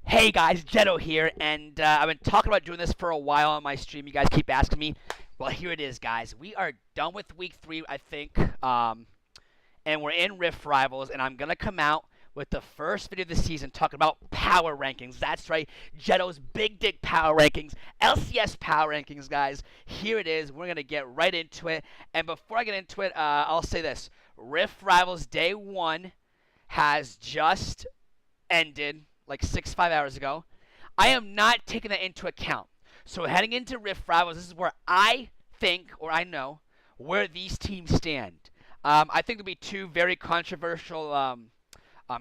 Hey guys, Jetto here, and I've been talking about doing this for a while on my stream. You guys keep asking me. Well, here it is, guys. We are done with week 3, I think, and we're in Rift Rivals, and I'm gonna come out with the first video of the season talking about power rankings. That's right, Jetto's Big Dick Power Rankings, LCS Power Rankings, guys. Here it is. We're gonna get right into it, and before I get into it, I'll say this: Rift Rivals Day 1 has just ended like 5 hours ago. I am not taking that into account. So heading into Rift Rivals, this is where I think, or I know, where these teams stand. I think there'll be two very controversial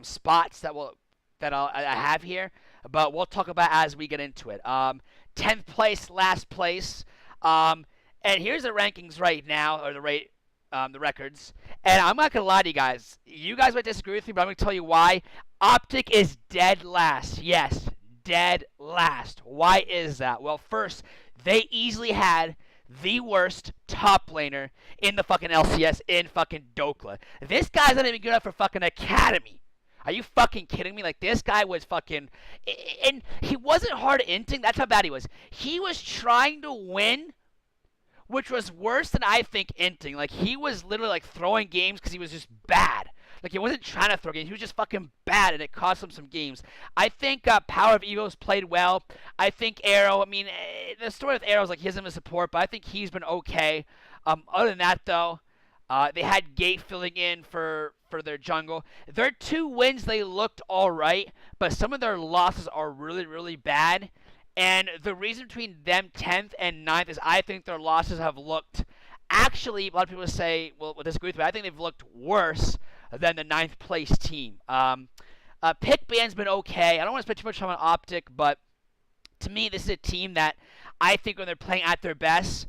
spots I have here, but we'll talk about as we get into it. 10th place, last place, and here's the rankings right now, or the records. And I'm not gonna lie to you guys. You guys might disagree with me, but I'm gonna tell you why. Optic is dead last. Yes, dead last. Why is that? Well, first, they easily had the worst top laner in the fucking LCS in fucking Dokla. This guy's not even good enough for fucking Academy. Are you fucking kidding me? Like, this guy was fucking... And he wasn't hard inting. That's how bad he was. He was trying to win, which was worse than I think inting. Like, he was literally, like, throwing games because he was just bad. Like, he wasn't trying to throw games. He was just fucking bad, and it cost him some games. I think Power of Evo's played well. I think Arrow, I mean, the story with Arrow is, like, he hasn't been support, but I think he's been okay. Other than that, though, they had Gate filling in for their jungle. Their 2 wins, they looked all right, but some of their losses are really, really bad. And the reason between them 10th and 9th is I think their losses have looked, actually, a lot of people say, will disagree with me, I think they've looked worse than the 9th place team. Pick Band's been okay. I don't want to spend too much time on Optic, but to me, this is a team that I think when they're playing at their best,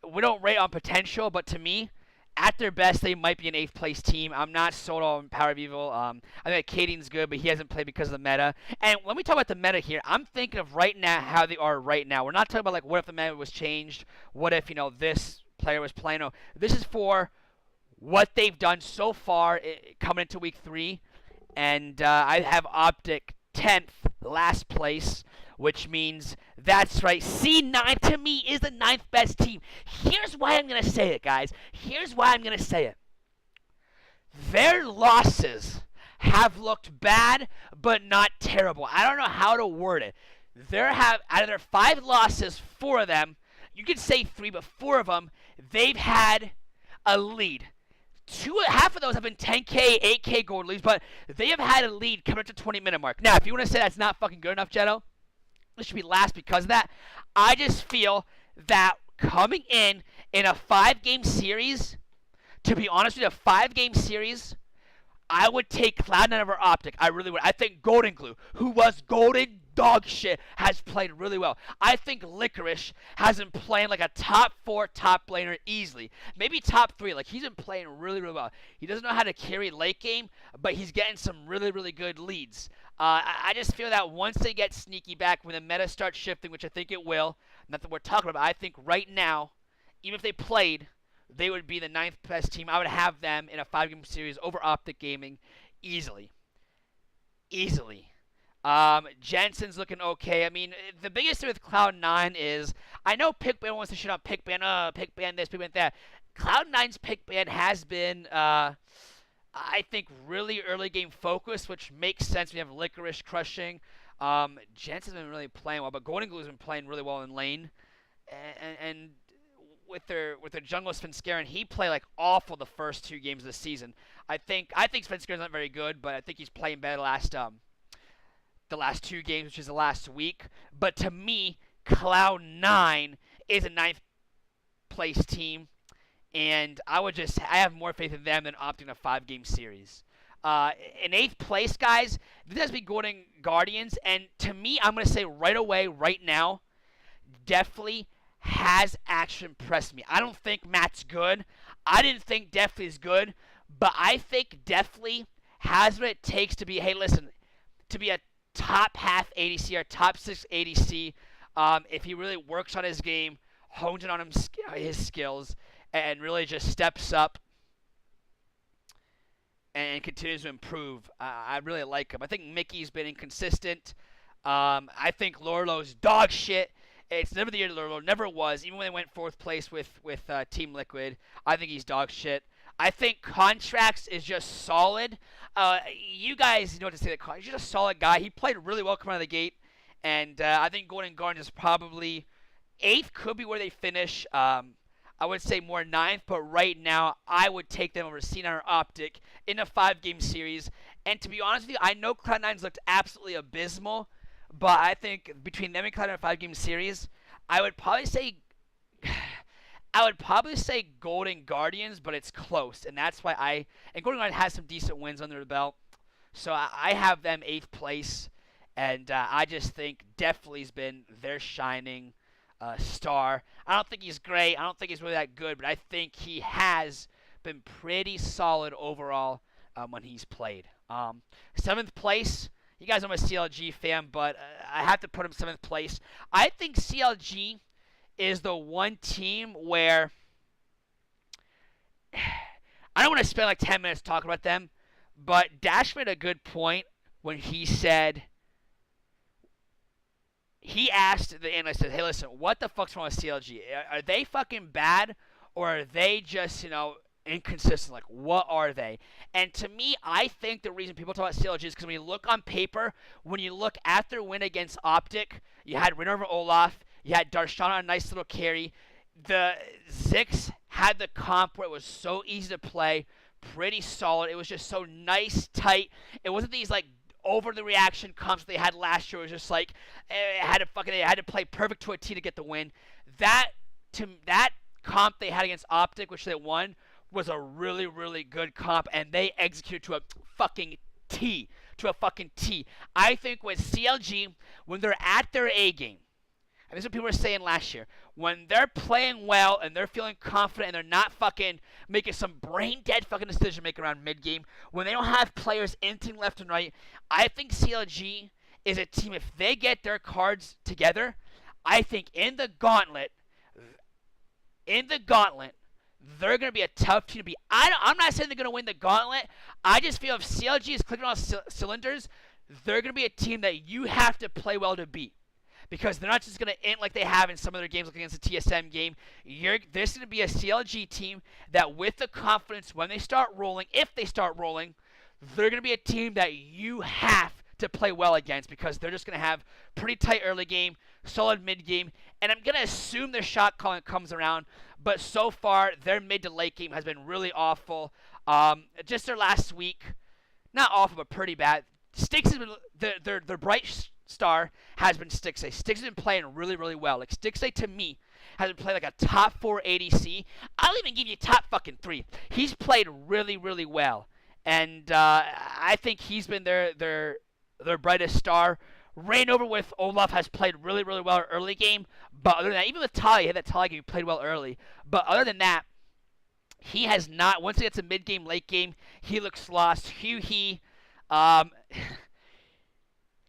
we don't rate on potential, but to me, at their best, they might be an 8th place team. I'm not sold on Power of Evil. I think Kading's good, but he hasn't played because of the meta. And when we talk about the meta here, I'm thinking of right now how they are right now. We're not talking about, like, what if the meta was changed? What if, this player was playing? No, this is for what they've done so far coming into week 3. And I have Optic 10th, last place, which means that's right. C9 to me is the 9th best team. Here's why I'm going to say it, guys. Here's why I'm going to say it. Their losses have looked bad, but not terrible. I don't know how to word it. Out of their 5 losses, 4 of them, you could say 3, but 4 of them, they've had a lead. Half of those have been 10K, 8K gold leads, but they have had a lead coming up to 20-minute mark. Now, if you want to say that's not fucking good enough, Jetto, this should be last because of that. I just feel that coming in a 5-game series, to be honest with you, a 5-game series, I would take Cloud9 over Optic. I really would. I think Golden Glue, who was golden dog shit, has played really well. I think Licorice has been playing like a top 4 top laner easily. Maybe top 3. Like, he's been playing really, really well. He doesn't know how to carry late game, but he's getting some really, really good leads. I just feel that once they get sneaky back, when the meta starts shifting, which I think it will, not that we're talking about, I think right now, even if they played, they would be the 9th best team. I would have them in a 5-game series over Optic Gaming easily. Easily. Jensen's looking okay. I mean, the biggest thing with Cloud9 is, I know Pickban wants to shit on Pickban, Pickban this, Pickban that. Cloud9's Pickban has been, I think, really early game focused, which makes sense when you have Licorice crushing. Jensen's been really playing well, but Golden Glue's been playing really well in lane. And with their jungle Svenskeren, he played like awful the first 2 games of the season. I think Svenskeren's not very good, but I think he's playing better the last 2 games, which is the last week. But to me, Cloud9 is a 9th place team, and I have more faith in them than opting a 5-game series. In 8th place, guys, this has been Golden Guardians, and to me, I'm going to say right away, right now, definitely has actually impressed me. I don't think Matt's good. I didn't think Deathly is good, but I think Deathly has what it takes to be, hey, listen, to be a top half ADC or top 6 ADC, if he really works on his game, hones in on his skills, and really just steps up and continues to improve. I really like him. I think Mickey's been inconsistent. I think Lorlo's dog shit. It's never the year Lorlo never was. Even when they went fourth place with Team Liquid, I think he's dog shit. I think Contracts is just solid. You guys know what to say. That he's just a solid guy. He played really well coming out of the gate, and I think Golden Guardian is probably eighth. Could be where they finish. I would say more ninth, but right now I would take them over Cena or Optic in a 5-game series. And to be honest with you, I know Cloud9's looked absolutely abysmal, but I think between them and Cloud9 in a 5-game series, I would probably say Golden Guardians, but it's close, and that's why and Golden Guardians has some decent wins under the belt, so I have them 8th place, and I just think definitely's been their shining star. I don't think he's great. I don't think he's really that good, but I think he has been pretty solid overall when he's played. 7th place. You guys know I'm a CLG fan, but I have to put him 7th place. I think CLG is the one team where I don't want to spend like 10 minutes talking about them, but Dash made a good point when he said, he asked the analyst, hey, listen, what the fuck's wrong with CLG? Are they fucking bad, or are they just, inconsistent? Like, what are they? And to me, I think the reason people talk about CLG is because when you look on paper, when you look at their win against Optic, you had win over Olaf, you had Darshan on a nice little carry. The Zix had the comp where it was so easy to play, pretty solid. It was just so nice, tight. It wasn't these, like, over the reaction comps they had last year. It was just like they had to play perfect to a T to get the win. That comp they had against Optic, which they won, was a really, really good comp, and they executed to a fucking T. I think with CLG, when they're at their A game, and this is what people were saying last year, when they're playing well and they're feeling confident and they're not fucking making some brain-dead fucking decision making around mid-game, when they don't have players inting left and right, I think CLG is a team, if they get their cards together, I think in the gauntlet, they're going to be a tough team to beat. I'm not saying they're going to win the gauntlet. I just feel if CLG is clicking on cylinders, they're going to be a team that you have to play well to beat. Because they're not just going to int like they have in some of their games like against the TSM game. There's going to be a CLG team that with the confidence when they start rolling, if they start rolling, they're going to be a team that you have to play well against because they're just going to have pretty tight early game, solid mid game, and I'm going to assume their shot calling comes around, but so far their mid to late game has been really awful. Just their last week, not awful but pretty bad. Styx has been their bright star has been Stixxay. Stixxay has been playing really, really well. Like, Stixxay, to me, has been playing like a top 4 ADC. I'll even give you top fucking 3. He's played really, really well. And I think he's been their brightest star. Rainover with Olaf has played really, really well early game. But other than that, even with Talia, he had that Talia game, he played well early. But other than that, he has not. Once he gets a mid-game, late game, he looks lost. He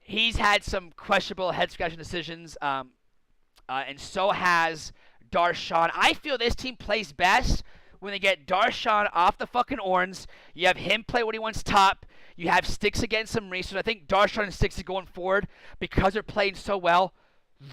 he's had some questionable head-scratching decisions, and so has Darshan. I feel this team plays best when they get Darshan off the fucking Orns. You have him play what he wants top. You have Styx against some research. I think Darshan and Styx are going forward because they're playing so well.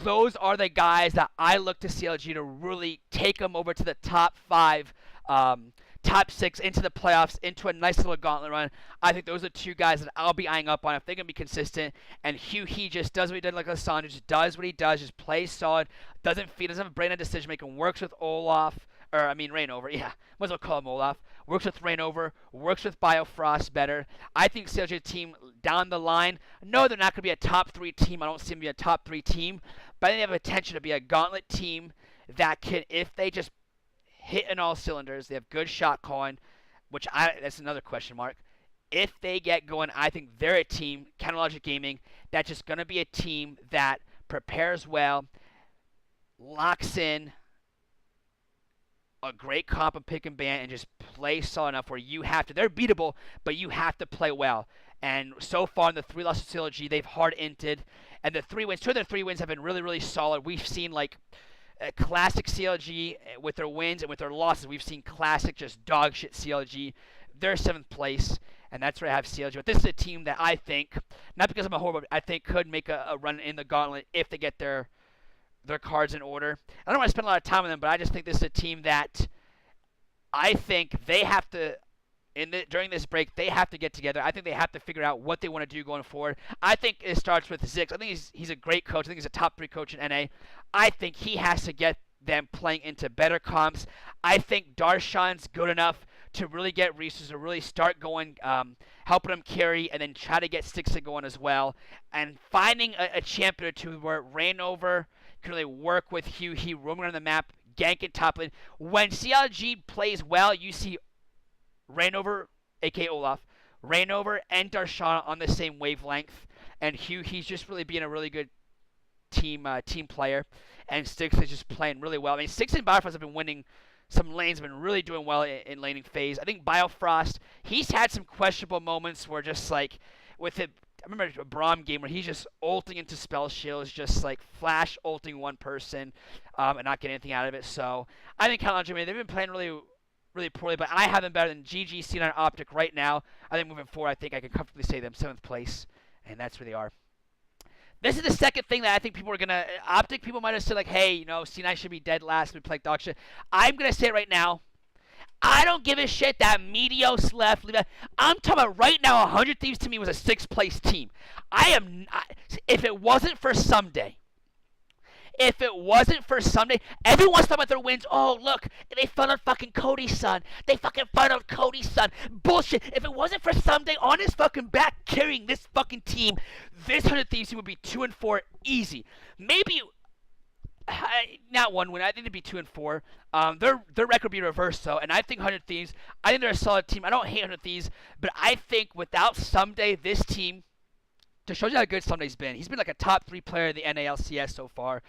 Those are the guys that I look to CLG to really take them over to the top 5, top 6, into the playoffs, into a nice little gauntlet run. I think those are 2 guys that I'll be eyeing up on if they're going to be consistent. And he just does what he did like Lissandra, just does what he does, just plays solid, doesn't have a brain on decision making, works with Rainover, yeah, might as well call him Olaf, works with Rainover, works with Biofrost better. I think CLG team down the line, no, they're not going to be a top 3 team. I don't see them be a top 3 team, but I think they have a potential to be a gauntlet team that can, if they just hit in all cylinders, they have good shot calling, that's another question mark. If they get going, I think they're a team, Counterlogic Gaming, that's just going to be a team that prepares well, locks in a great comp of pick and ban, and just play solid enough where you have to. They're beatable, but you have to play well. And so far in the 3 losses to CLG, they've hard-inted. And the 3 wins, 2 of their 3 wins have been really, really solid. We've seen, like, classic CLG with their wins, and with their losses, we've seen classic just dog shit CLG. They're 7th place. and that's where I have CLG. But this is a team that I think, not because I'm a horrible, I think could make a run in the gauntlet if they get their cards in order. I don't want to spend a lot of time on them, but I just think this is a team that I think they have to during this break, they have to get together. I think they have to figure out what they want to do going forward. I think it starts with Zix. I think he's a great coach. I think he's a top 3 coach in NA. I think he has to get them playing into better comps. I think Darshan's good enough to really get resources, to really start going, helping them carry, and then try to get Zix going as well. And finding a champion or two where Rainover can really work with Hugh, he roaming around the map, ganking top lane. When CLG plays well, you see Rainover, aka Olaf, Rainover and Darshan on the same wavelength, and Hugh, he's just really being a really good team player, and Styx is just playing really well. I mean, Styx and Biofrost have been winning some lanes, have been really doing well in laning phase. I think Biofrost, he's had some questionable moments where just like with it. I remember a Braum game where he's just ulting into spell shields, just like flash ulting one person, and not getting anything out of it. So I think they've been playing really poorly, but I have them better than GG, C9, Optic right now. I think moving forward, I think I can comfortably say them 7th place, and that's where they are. This is the second thing that I think people are going to... Optic people might have said, like, hey, you know, C9 should be dead last. We play like dog shit. I'm going to say it right now. I don't give a shit that Meteos left. I'm talking about right now, 100 Thieves to me was a 6th place team. If it wasn't for Someday... If it wasn't for Sunday, everyone's talking about their wins. Oh, look, they found out fucking Cody's son. They fucking found out Cody's son. Bullshit. If it wasn't for Sunday on his fucking back carrying this fucking team, this 100 Thieves team would be 2-4 easy. Maybe not one win. I think it'd be 2-4. Their record would be reversed though, and I think 100 Thieves. I think they're a solid team. I don't hate 100 Thieves, but I think without Someday, this team. To show you how good Sunday's been, he's been like a top 3 player in the NALCS so far,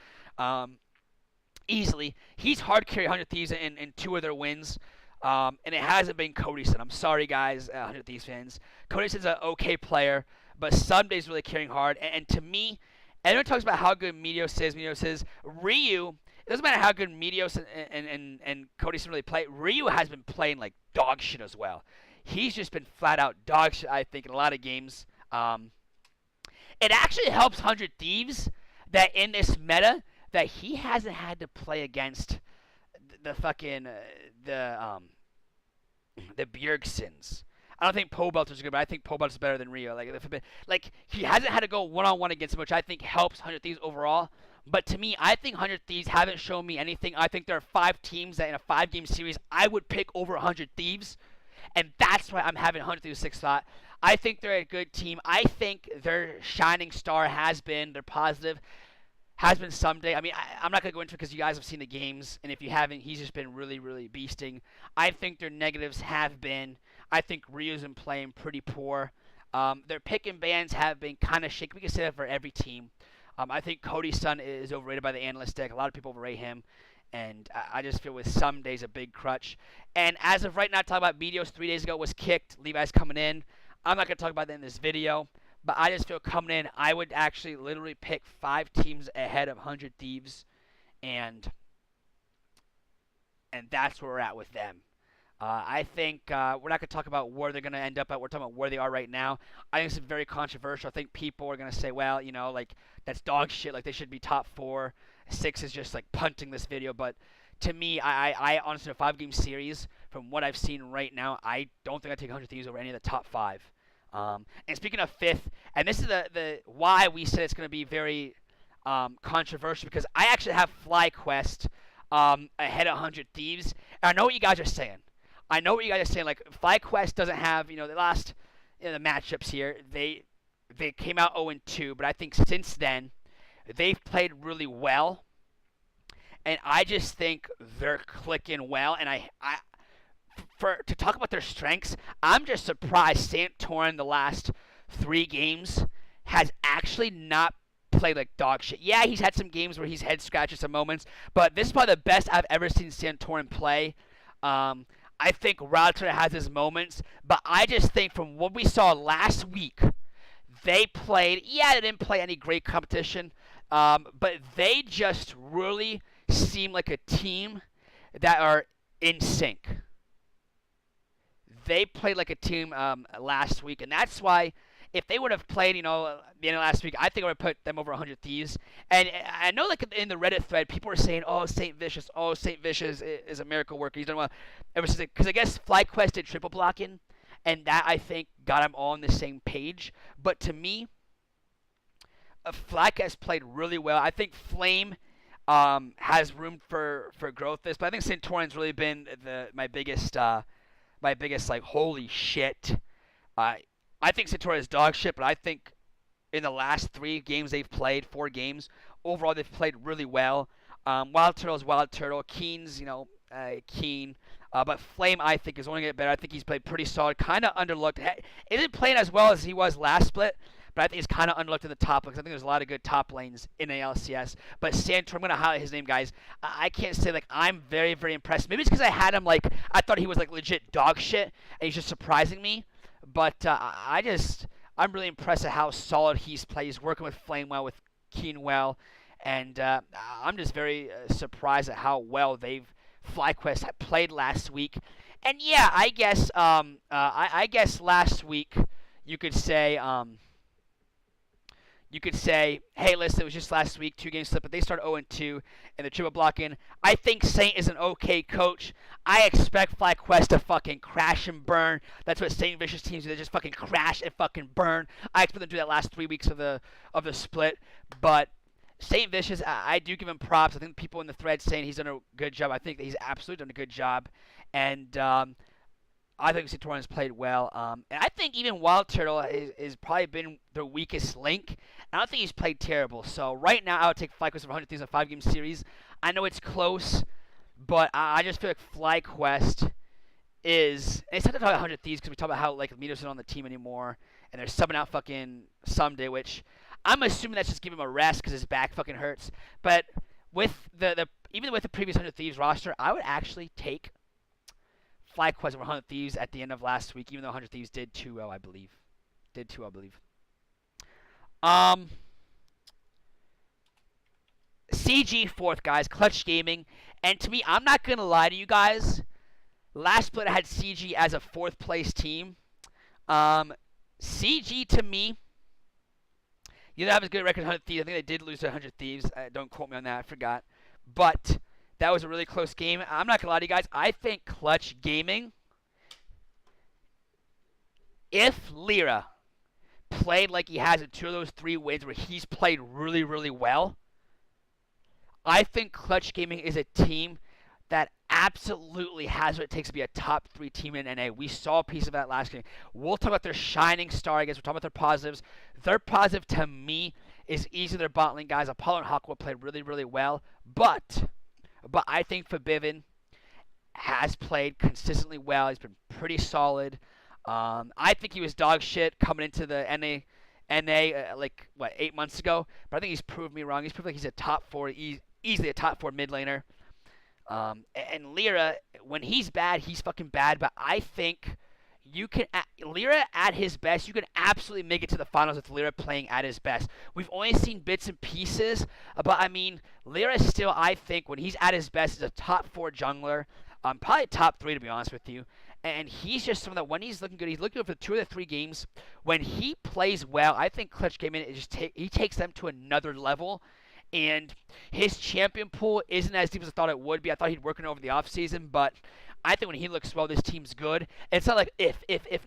easily. He's hard carry 100 Thieves in 2 of their wins, and it hasn't been Codyson. I'm sorry, guys, 100 Thieves fans. Codyson's an okay player, but Sunday's really carrying hard. And to me, everyone talks about how good Meteos is. Ryu, it doesn't matter how good Meteos and Codyson really play. Ryu has been playing like dog shit as well. He's just been flat out dog shit, I think, in a lot of games. It actually helps 100 Thieves that in this meta that he hasn't had to play against the fucking the Bjergsons. I don't think Pobelter's good, but I think Pobelter's better than Rio. Like he hasn't had to go one-on-one against him, which I think helps 100 Thieves overall. But to me, I think 100 Thieves haven't shown me anything. I think there are 5 teams that in a 5-game series I would pick over 100 Thieves. And that's why I'm having 100 Thieves 6th spot. I think they're a good team. I think their shining star has been, their positive, has been Someday. I mean, I'm not going to go into it because you guys have seen the games. And if you haven't, he's just been really, really beasting. I think their negatives have been, I think Ryu's been playing pretty poor. Their pick and bans have been kind of shaky. We can say that for every team. I think Cody's son is overrated by the analyst deck. A lot of people overrate him. And I just feel with some days a big crutch. And as of right now, talking about Meteos 3 days ago was kicked. Levi's coming in. I'm not going to talk about that in this video. But I just feel coming in, I would actually literally pick 5 teams ahead of 100 Thieves. And that's where we're at with them. I think we're not going to talk about where they're going to end up at. We're talking about where they are right now. I think it's very controversial. I think people are going to say, well, you know, like, that's dog shit. Like, they should be top 4. 6 is just, like, punting this video. But to me, I honestly, in a 5-game series, from what I've seen right now, I don't think I take 100 Thieves over any of the top 5. And speaking of 5th, and this is the why we said it's going to be very controversial, because I actually have FlyQuest ahead of 100 Thieves. And I know what you guys are saying. Like, FlyQuest doesn't have, you know, the last the matchups here. They came out 0-2, but I think since then they've played really well, and I just think they're clicking well. And to talk about their strengths, I'm just surprised Santorin the last 3 games has actually not played like dog shit. Yeah, he's had some games where he's head scratches some moments, but this is probably the best I've ever seen Santorin play. I think Router has his moments, but I just think from what we saw last week, they played, they didn't play any great competition, but they just really seem like a team that are in sync. they played like a team last week, and that's why if they would have played, the end of last week, I think I would have put them over 100 Thieves. And I know, like in the Reddit thread, people were saying, "Oh, Saint Vicious is a miracle worker. He's done well." Ever since, because I guess FlyQuest did triple blocking, and that I think got them all on the same page. But to me, FlyQuest played really well. I think Flame has room for growth. But I think Centurion's really been my biggest like holy shit. I think Satori is dog shit, but I think in the last 3 games they've played, 4 games, overall they've played really well. Wild Turtle's Wild Turtle. Keen's, Keen. But Flame, I think, is only going to get better. I think he's played pretty solid. Kind of underlooked. Isn't playing as well as he was last split, but I think he's kind of underlooked in the top because I think there's a lot of good top lanes in the LCS. But Santor, I'm going to highlight his name, guys. I can't say, like, I'm very, very impressed. Maybe it's because I had him, like, I thought he was, like, legit dog shit, and he's just surprising me. But I'm really impressed at how solid he's played. He's working with Flame well, with Keen well, and I'm just very surprised at how well FlyQuest had played last week. And yeah, I guess I guess last week you could say hey, listen, it was just last week, 2 games slip, but they started 0-2 and the triple blocking. I think Saint is an okay coach. I expect FlyQuest to fucking crash and burn. That's what Saint Vicious teams do. They just fucking crash and fucking burn. I expect them to do that last 3 weeks of the split. But Saint Vicious, I do give him props. I think people in the thread saying he's done a good job. I think he's absolutely done a good job. And I think Satorian's played well. And I think even Wild Turtle is probably been the weakest link. I don't think he's played terrible. So right now, I would take FlyQuest over 100 Thieves in a 5-game series. I know it's close, but I just feel like FlyQuest is... And it's not to talk about 100 Thieves because we talk about how like Meters not on the team anymore. And they're subbing out fucking Someday, which I'm assuming that's just giving him a rest because his back fucking hurts. But with even with the previous 100 Thieves roster, I would actually take FlyQuest over 100 Thieves at the end of last week, even though 100 Thieves did 2-0, I believe. CG 4th, guys. Clutch Gaming. And to me, I'm not going to lie to you guys. Last split, I had CG as a 4th place team. CG, to me, you don't have as good a record as 100 Thieves. I think they did lose to 100 Thieves. Don't quote me on that. I forgot. But that was a really close game. I'm not going to lie to you guys. I think Clutch Gaming, if Lyra played like he has in 2 of those 3 wins where he's played really, really well, I think Clutch Gaming is a team that absolutely has what it takes to be a top 3 team in NA. We saw a piece of that last game. We'll talk about their shining star, I guess. We'll talk about their positives. Their positive, to me, is easily their bot lane guys. Apollo and Hawkwood played really, really well. But I think Forbidden has played consistently well. He's been pretty solid. I think he was dog shit coming into the NA 8 months ago. But I think he's proved me wrong. He's proved like he's a top 4, easily a top 4 mid laner. And Lyra, when he's bad, he's fucking bad. But I think Lyra at his best, you can absolutely make it to the finals with Lyra playing at his best. We've only seen bits and pieces, but I mean, Lyra still, I think, when he's at his best, is a top 4 jungler. Probably top 3, to be honest with you. And he's just someone that when he's looking good, he's looking good for 2 of the 3 games. When he plays well, I think Clutch Gaming he takes them to another level. And his champion pool isn't as deep as I thought it would be. I thought he'd work it over the offseason, but I think when he looks well, this team's good. It's not like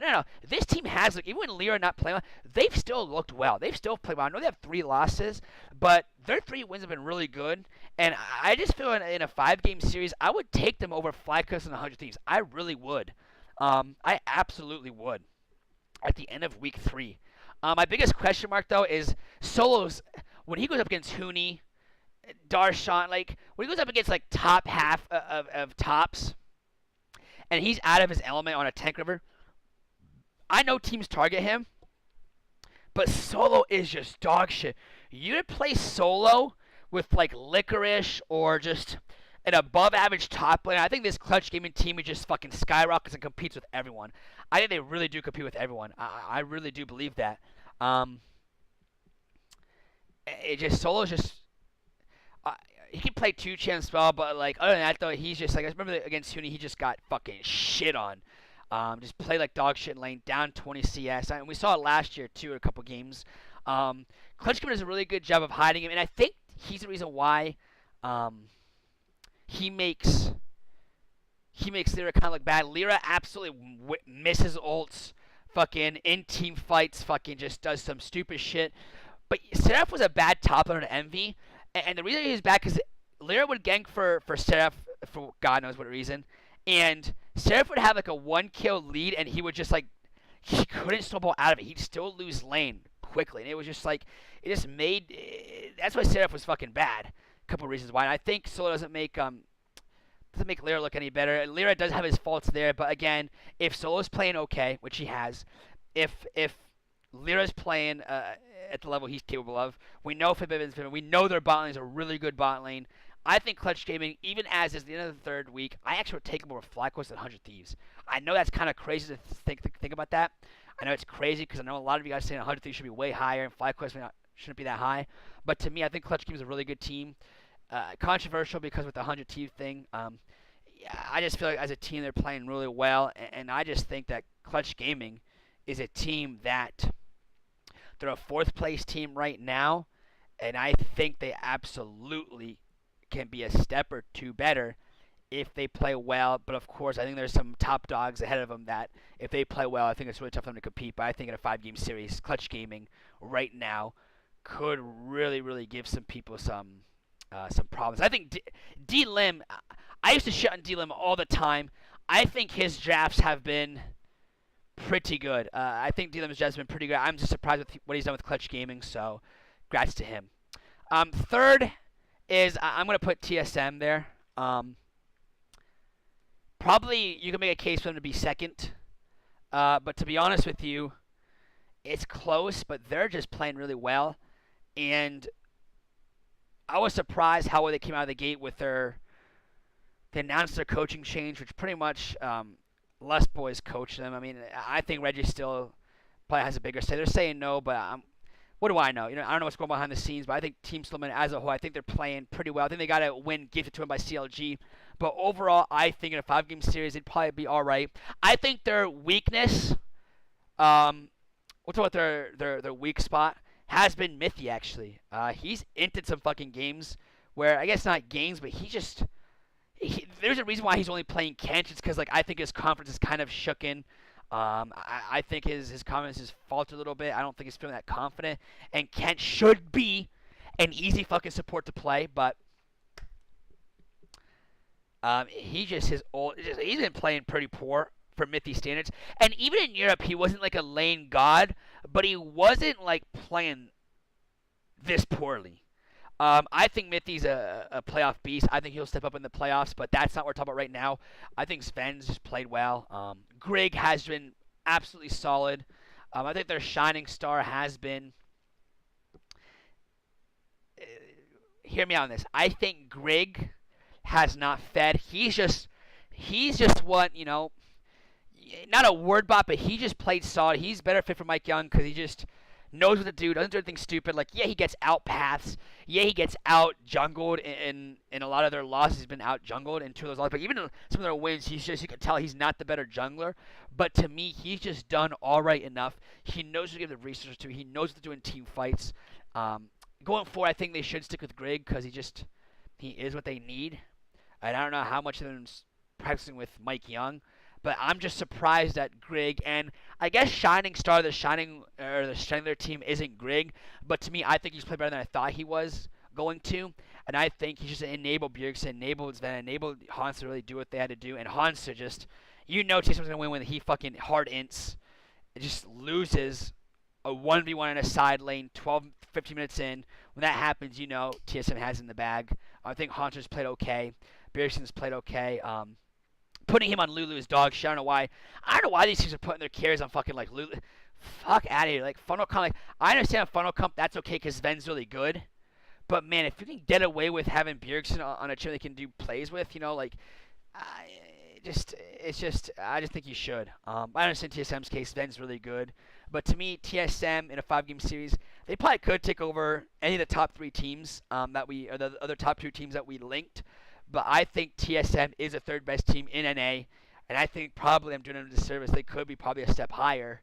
no. This team has, like, even when Lyra not playing well, they've still looked well. They've still played well. I know they have 3 losses, but their 3 wins have been really good. And I just feel in a 5-game series, I would take them over FlyQuest and 100 Thieves. I really would. I absolutely would. At the end of week 3. My biggest question mark, though, is Solos. When he goes up against Huni, Darshan, like, when he goes up against, like, top half of tops, and he's out of his element on a tank river, I know teams target him, but Solo is just dog shit. You play Solo with, like, Licorice or just an above-average top lane, I think this Clutch Gaming team is just fucking skyrockets and competes with everyone. I think they really do compete with everyone. I really do believe that. Solo's just he can play 2 champs well, but like other than that though, he's just like, I remember against Huni, he just got fucking shit on. Just play like dog shit in lane, down 20 CS. And we saw it last year, too, in a couple games. Clutch Gamer does a really good job of hiding him, and I think he's the reason why he makes Lyra kind of look bad. Lyra absolutely misses ults, fucking in team fights, fucking just does some stupid shit. But Seraph was a bad top laner to Envy, and the reason he was bad is Lyra would gank for Seraph for God knows what reason, and Seraph would have like a 1-kill lead, and he would just like he couldn't snowball out of it. He'd still lose lane quickly, and it was just like it just made. That's why Seraph was fucking bad. A couple of reasons why. And I think Solo doesn't make Lyra look any better. Lyra does have his faults there, but again, if Solo's playing okay, which he has, if Lyra's playing at the level he's capable of, we know we know their bot lane is a really good bot lane. I think Clutch Gaming, even as is the end of the third week, I actually would take him over FlyQuest than 100 Thieves. I know that's kind of crazy to think about that. I know it's crazy because I know a lot of you guys saying 100 Thieves should be way higher and FlyQuest shouldn't be that high. But to me, I think Clutch Gaming is a really good team. Controversial because with the 100 Thieves thing, I just feel like as a team they're playing really well, and I just think that Clutch Gaming is a team that they're a 4th place team right now, and I think they absolutely can be a step or two better if they play well. But of course, I think there's some top dogs ahead of them that if they play well, I think it's really tough for them to compete. But I think in a 5-game series, Clutch Gaming right now could really, really give some people some problems. I think D-Lim, I used to shit on D-Lim all the time. I think his drafts have been pretty good. I think D-Lim's drafts have been pretty good. I'm just surprised with what he's done with Clutch Gaming, so congrats to him. Third is I'm going to put TSM there. Probably you can make a case for them to be second. But to be honest with you, it's close, but they're just playing really well. And I was surprised how well they came out of the gate with they announced their coaching change, which pretty much Les Boys coach them. I mean, I think Reggie still probably has a bigger say. They're saying no, but what do I know? I don't know what's going on behind the scenes, but I think Team Slimman as a whole, I think they're playing pretty well. I think they got a win gifted to them by CLG. But overall, I think in a 5-game series, they'd probably be all right. I think their weakness, we'll talk about their weak spot, has been Mithy, actually. He's entered some fucking games where, I guess not games, but there's a reason why he's only playing Kent. It's because I think his confidence is kind of shooken. I think his confidence has faltered a little bit. I don't think he's feeling that confident. And Kent should be an easy fucking support to play, but he's been playing pretty poor for Mithy standards. And even in Europe, he wasn't like a lane god, but he wasn't playing this poorly. I think Mithy's a playoff beast. I think he'll step up in the playoffs, but that's not what we're talking about right now. I think Sven's just played well. Greg has been absolutely solid. I think their shining star has been. Hear me out on this. I think Greg has not fed. He's just what, not a word bot, but he just played solid. He's better fit for Mike Young because he just knows what to do, doesn't do anything stupid. He gets out paths. Yeah, he gets out jungled in a lot of their losses. He's been out jungled in 2 of those losses. But even in some of their wins, you can tell he's not the better jungler. But to me, he's just done all right enough. He knows what to give the resources to. He knows what to do in team fights. Going forward, I think they should stick with Greg because he is what they need. And I don't know how much of them practicing with Mike Young. But I'm just surprised that Greg, and I guess shining star, the strength of their team isn't Greg. But to me, I think he's played better than I thought he was going to. And I think he's just enabled Bjergsen, enabled Sven, enabled Hans to really do what they had to do. And Hans to just, TSM's going to win when he fucking hard ints. It just loses a 1v1 in a side lane 15 minutes in. When that happens, TSM has in the bag. I think Hans just played okay. Bjergsen's played okay. Putting him on Lulu is dog shit. I don't know why. These teams are putting their carries on fucking Lulu. Fuck out of here. Funnel Comp. I understand Funnel Comp. That's okay because Sven's really good. But man, if you can get away with having Bjergsen on a team they can do plays with, I just think you should. I understand TSM's case. Sven's really good. But to me, TSM in a 5-game series, they probably could take over any of the top 3 teams or the other top 2 teams that we linked. But I think TSM is the 3rd best team in NA. And I think probably I'm doing them a disservice. They could be probably a step higher,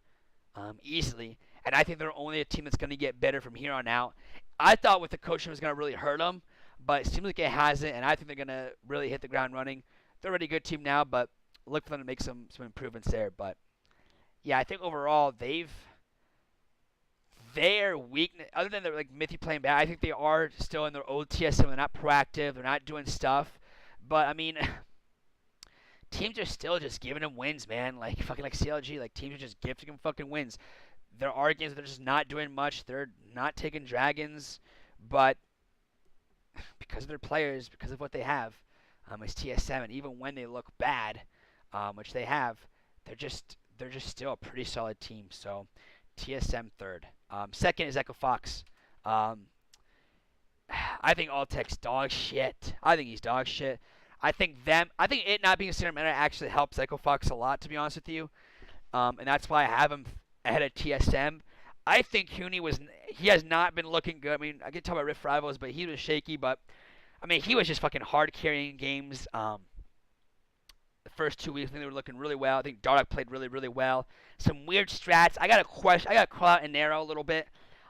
easily. And I think they're only a team that's going to get better from here on out. I thought with the coaching was going to really hurt them, but it seems like it hasn't. And I think they're going to really hit the ground running. They're already a good team now, but look for them to make some improvements there. But yeah, I think overall their weakness, other than their like Mithy playing bad, I think they are still in their old TSM. They're not proactive. They're not doing stuff. But I mean, teams are still just giving them wins, man. Like fucking like CLG, like teams are just gifting them fucking wins. There are games that they're just not doing much. They're not taking dragons, but because of their players, because of what they have, it's TS7. Even when they look bad, which they have, they're just still a pretty solid team. So TSM third. Second is Echo Fox. Um, I think Altec's dog shit. I think he's dog shit. I think it not being a center meta actually helps Echo Fox a lot, to be honest with you. And that's why I have him ahead of TSM. I think he has not been looking good. I mean, I can talk about Rift Rivals, but he was shaky. But I mean, he was just fucking hard carrying games. The first 2 weeks, I think they were looking really well. I think Dardoch played really, really well. Some weird strats. I got to call out an arrow a little bit.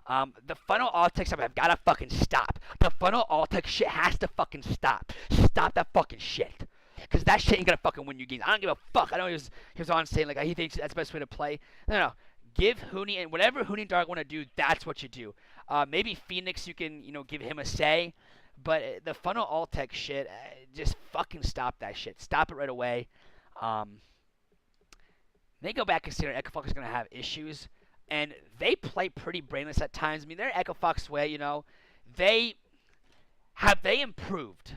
The funnel Altec stuff have got to fucking stop. The funnel Altec shit has to fucking stop. Stop that fucking shit. Because that shit ain't gonna fucking win you games. I don't give a fuck. I know he was on saying like he thinks that's the best way to play. No. Give Huni and whatever Huni and Dark want to do, that's what you do. Maybe Phoenix, you can give him a say, but the funnel Altec shit, just fucking stop that shit. Stop it right away. They go back considering Echo Fox is gonna have issues, and they play pretty brainless at times. I mean, they're Echo Fox way, They improved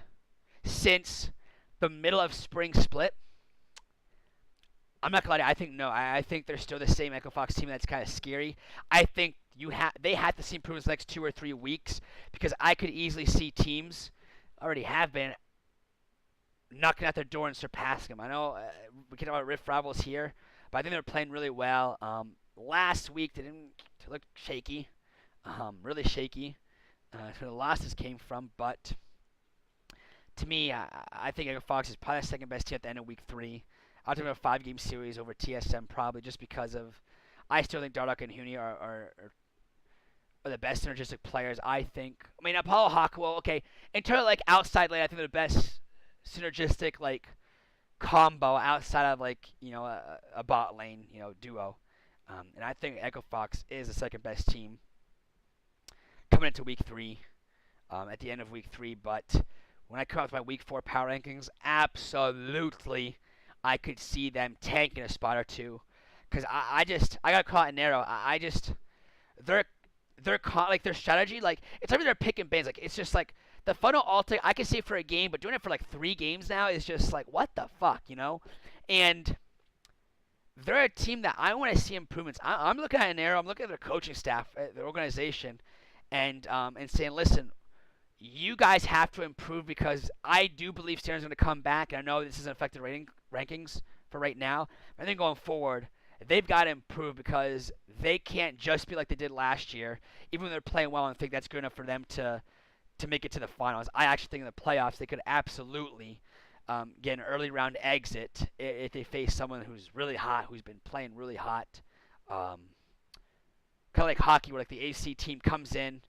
since the middle of spring split? I'm not gonna lie to you, I think no. I think they're still the same Echo Fox team that's kind of scary. I think they have to see improvements the next 2 or 3 weeks because I could easily see teams already have been knocking at their door and surpassing them. I know we can talk about Rift Rivals here, but I think they're playing really well. Last week they didn't look shaky, really shaky. That's where the losses came from, but to me, I think Echo Fox is probably the second best team at the end of week 3. I'll take a 5-game series over TSM probably just because of I still think Dardoch and Huni are the best synergistic players. I think. I mean, Apollo Hawk. Well, okay. In terms of like outside lane, I think they're the best synergistic like combo outside of like a bot lane duo. And I think Echo Fox is the second best team coming into week 3. At the end of week 3, but when I come out with my week 4 power rankings, absolutely, I could see them tanking a spot or two. Because I got caught in arrow. Their strategy, like, it's like they're picking bans. Like, it's just like, the funnel Altec, I can see it for a game, but doing it for like 3 games now is just like, what the fuck, And they're a team that I want to see improvements. I'm looking at an arrow, I'm looking at their coaching staff, their organization, and saying, listen, you guys have to improve because I do believe Standard's going to come back. And I know this isn't affected rankings for right now. But I think going forward, they've got to improve because they can't just be like they did last year. Even when they're playing well, I think that's good enough for them to make it to the finals. I actually think in the playoffs they could absolutely get an early round exit if they face someone who's really hot, who's been playing really hot. Kind of like hockey where like the AC team comes in,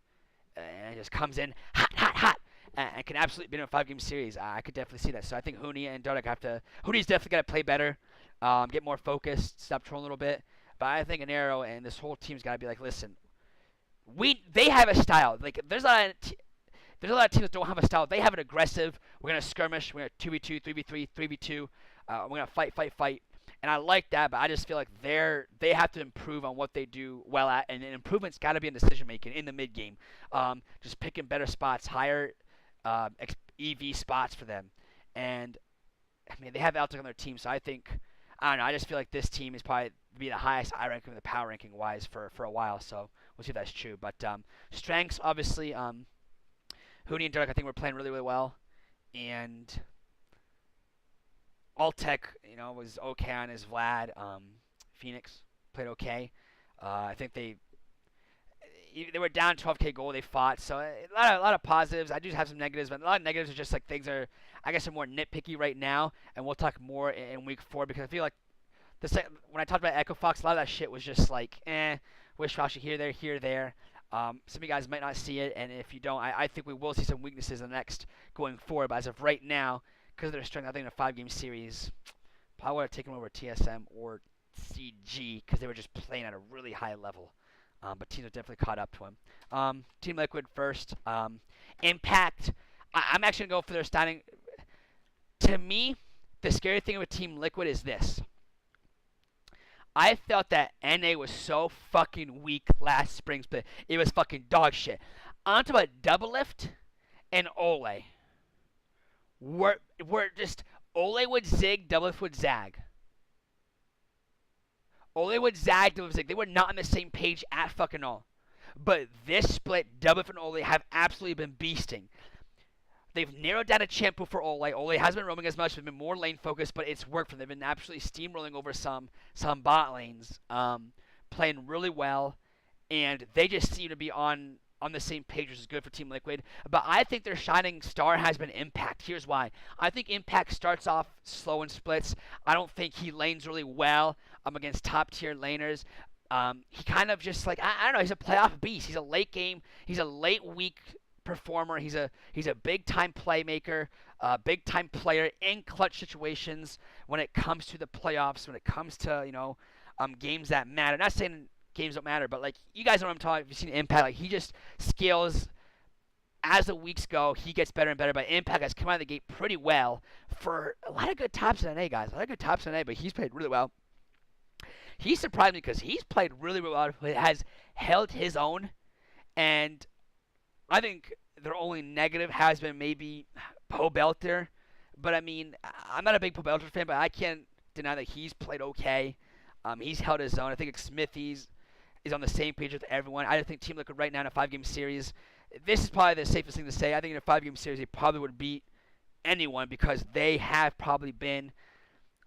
and it just comes in hot, and can absolutely be in a 5-game series. I could definitely see that. So I think Huni and Dardoch Huni's definitely got to play better, get more focused, stop trolling a little bit. But I think an arrow and this whole team's got to be like, listen, they have a style. Like there's a lot of teams that don't have a style. They have an aggressive. We're gonna skirmish. We're gonna 2v2, 3v3, 3v2. We're gonna fight. And I like that, but I just feel like they have to improve on what they do well at, and improvement's got to be in decision making in the mid game. Just picking better spots, higher EV spots for them, and I mean they have Altec on their team, so I don't know. I just feel like this team is probably be the highest I rank in the power ranking wise for a while. So we'll see if that's true. But strengths, obviously, Huni and Dark, I think we're playing really, really well, and Altec, was okay on his Vlad. Phoenix played okay. I think they were down 12K gold. They fought, so a lot of positives. I do have some negatives, but a lot of negatives are just like things are, I guess, are more nitpicky right now, and we'll talk more in week 4 because I feel like when I talked about Echo Fox, a lot of that shit was just like, wish-washy here, there. Some of you guys might not see it, and if you don't, I think we will see some weaknesses in the next going forward. But as of right now, because of their strength, I think in a 5-game series, probably would have taken over TSM or CG because they were just playing at a really high level. But teams have definitely caught up to him. Team Liquid first. Impact. I'm actually going to go for their starting. To me, the scary thing with Team Liquid is this. I felt that NA was so fucking weak last spring split. It was fucking dog shit. On top of Doublelift and Ole. We're just... Ole would zig, Doublelift would zag. Ole would zag, Doublelift would zig. They were not on the same page at fucking all. But this split, Doublelift and Ole have absolutely been beasting. They've narrowed down a champ pool for Ole. Ole hasn't been roaming as much. They've been more lane focused, but it's worked for them. They've been absolutely steamrolling over some bot lanes, playing really well, and they just seem to be on the same page, which is good for Team Liquid. But I think their shining star has been Impact. Here's why. I think Impact starts off slow in splits. I don't think he lanes really well against top-tier laners. He kind of just like, I don't know, he's a playoff beast. He's a late game. He's a late week performer. He's a big time playmaker, big time player in clutch situations when it comes to the playoffs, when it comes to games that matter. Not saying games don't matter, but like you guys know what I'm talking. If you've seen Impact, like he just scales as the weeks go. He gets better and better. But Impact has come out of the gate pretty well for a lot of good tops in NA, guys. A lot of good tops in NA, but he's played really well. He surprised me because he's played really well. Has held his own, and I think their only negative has been maybe Poe Belter. But, I mean, I'm not a big Poe Belter fan, but I can't deny that he's played okay. He's held his own. I think Smithies is on the same page with everyone. I think Team Liquid right now in a 5-game series, this is probably the safest thing to say. I think in a 5-game series, they probably would beat anyone because they have probably been,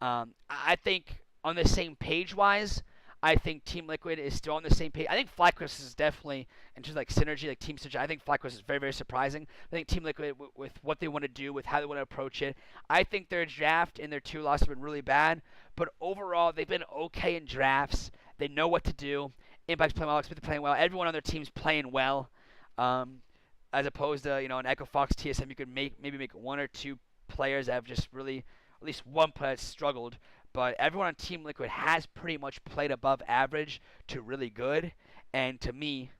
I think, on the same page-wise. I think Team Liquid is still on the same page. I think FlyQuest is definitely, in terms of like synergy, like team synergy, I think FlyQuest is very, very surprising. I think Team Liquid, with what they want to do, with how they want to approach it, I think their draft and their 2 losses have been really bad. But overall, they've been okay in drafts. They know what to do. Impact's playing well, Smith is playing well. Everyone on their team's playing well. As opposed to, an Echo Fox TSM, you could maybe make 1 or 2 players that have just really, at least one player that's struggled. But everyone on Team Liquid has pretty much played above average to really good. And to me,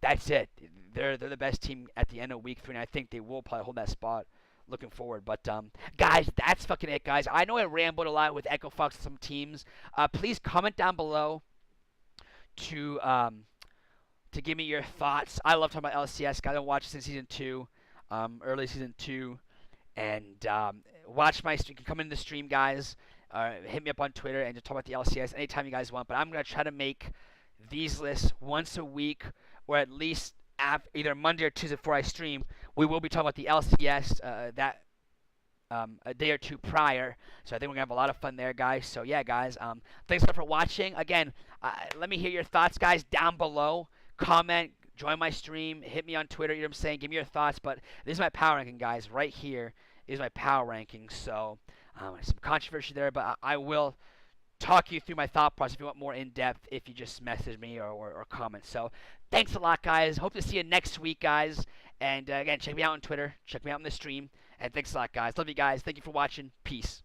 that's it. They're the best team at the end of week 3, and I think they will probably hold that spot looking forward. But, guys, that's fucking it, guys. I know I rambled a lot with Echo Fox and some teams. Please comment down below to give me your thoughts. I love talking about LCS. Guys, I watched since Season 2, early Season 2. And watch my stream. You can come in the stream, guys. Hit me up on Twitter and just talk about the LCS anytime you guys want. But I'm going to try to make these lists once a week, or at least either Monday or Tuesday before I stream. We will be talking about the LCS a day or 2 prior. So I think we're going to have a lot of fun there, guys. So, yeah, guys, thanks a lot for watching. Again, let me hear your thoughts, guys, down below. Comment, join my stream, hit me on Twitter, you know what I'm saying? Give me your thoughts. But this is my power ranking, guys. Right here is my power ranking. So some controversy there, but I will talk you through my thought process if you want more in-depth, if you just message me or comment. So thanks a lot, guys. Hope to see you next week, guys. And again, check me out on Twitter. Check me out on the stream. And thanks a lot, guys. Love you guys. Thank you for watching. Peace.